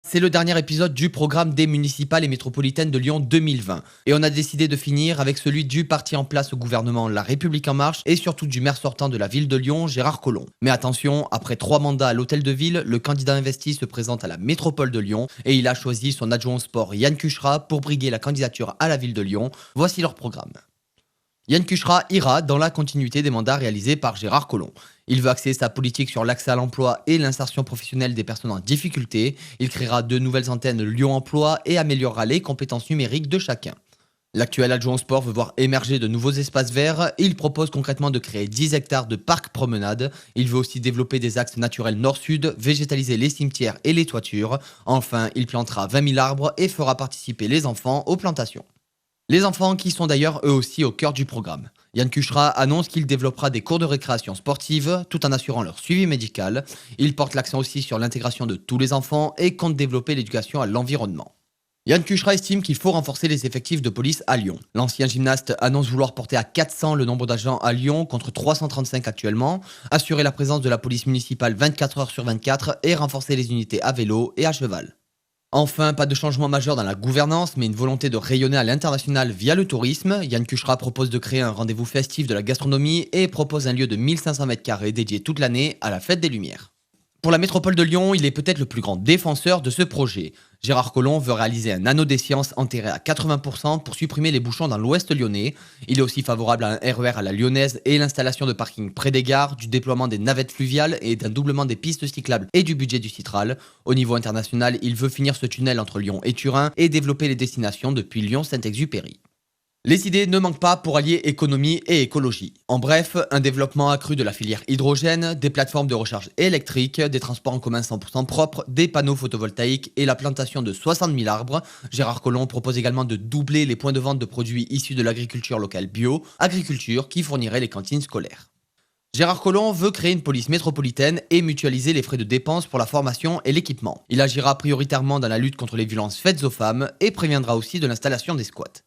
C'est le dernier épisode du programme des municipales et métropolitaines de Lyon 2020. Et on a décidé de finir avec celui du parti en place au gouvernement La République En Marche et surtout du maire sortant de la ville de Lyon, Gérard Collomb. Mais attention, après 3 mandats à l'hôtel de ville, le candidat investi se présente à la métropole de Lyon et il a choisi son adjoint au sport Yann Cucherat pour briguer la candidature à la ville de Lyon. Voici leur programme. Yann Cucherat ira dans la continuité des mandats réalisés par Gérard Collomb. Il veut axer sa politique sur l'accès à l'emploi et l'insertion professionnelle des personnes en difficulté. Il créera 2 nouvelles antennes Lyon Emploi et améliorera les compétences numériques de chacun. L'actuel adjoint au sport veut voir émerger de nouveaux espaces verts. Il propose concrètement de créer 10 hectares de parcs promenades. Il veut aussi développer des axes naturels nord-sud, végétaliser les cimetières et les toitures. Enfin, il plantera 20 000 arbres et fera participer les enfants aux plantations. Les enfants qui sont d'ailleurs eux aussi au cœur du programme. Yann Cucherat annonce qu'il développera des cours de récréation sportive tout en assurant leur suivi médical. Il porte l'accent aussi sur l'intégration de tous les enfants et compte développer l'éducation à l'environnement. Yann Cucherat estime qu'il faut renforcer les effectifs de police à Lyon. L'ancien gymnaste annonce vouloir porter à 400 le nombre d'agents à Lyon contre 335 actuellement, assurer la présence de la police municipale 24 heures sur 24 et renforcer les unités à vélo et à cheval. Enfin, pas de changement majeur dans la gouvernance, mais une volonté de rayonner à l'international via le tourisme. Yann Cucherat propose de créer un rendez-vous festif de la gastronomie et propose un lieu de 1500 m² dédié toute l'année à la fête des Lumières. Pour la métropole de Lyon, il est peut-être le plus grand défenseur de ce projet. Gérard Collomb veut réaliser un anneau des sciences enterré à 80% pour supprimer les bouchons dans l'ouest lyonnais. Il est aussi favorable à un RER à la lyonnaise et l'installation de parkings près des gares, du déploiement des navettes fluviales et d'un doublement des pistes cyclables et du budget du Citral. Au niveau international, il veut finir ce tunnel entre Lyon et Turin et développer les destinations depuis Lyon-Saint-Exupéry. Les idées ne manquent pas pour allier économie et écologie. En bref, un développement accru de la filière hydrogène, des plateformes de recharge électrique, des transports en commun 100% propres, des panneaux photovoltaïques et la plantation de 60 000 arbres. Gérard Collomb propose également de doubler les points de vente de produits issus de l'agriculture locale bio, agriculture qui fournirait les cantines scolaires. Gérard Collomb veut créer une police métropolitaine et mutualiser les frais de dépenses pour la formation et l'équipement. Il agira prioritairement dans la lutte contre les violences faites aux femmes et préviendra aussi de l'installation des squats.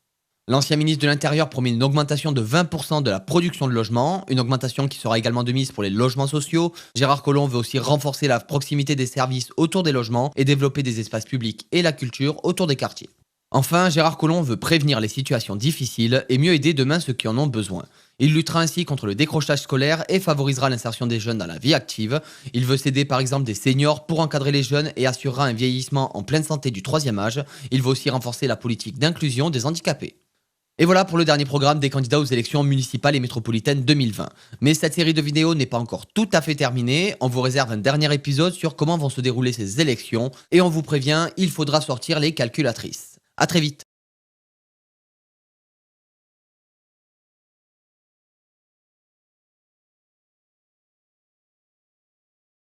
L'ancien ministre de l'Intérieur promet une augmentation de 20% de la production de logements, une augmentation qui sera également de mise pour les logements sociaux. Gérard Collomb veut aussi renforcer la proximité des services autour des logements et développer des espaces publics et la culture autour des quartiers. Enfin, Gérard Collomb veut prévenir les situations difficiles et mieux aider demain ceux qui en ont besoin. Il luttera ainsi contre le décrochage scolaire et favorisera l'insertion des jeunes dans la vie active. Il veut s'aider par exemple des seniors pour encadrer les jeunes et assurera un vieillissement en pleine santé du 3e âge. Il veut aussi renforcer la politique d'inclusion des handicapés. Et voilà pour le dernier programme des candidats aux élections municipales et métropolitaines 2020. Mais cette série de vidéos n'est pas encore tout à fait terminée. On vous réserve un dernier épisode sur comment vont se dérouler ces élections. Et on vous prévient, il faudra sortir les calculatrices. À très vite.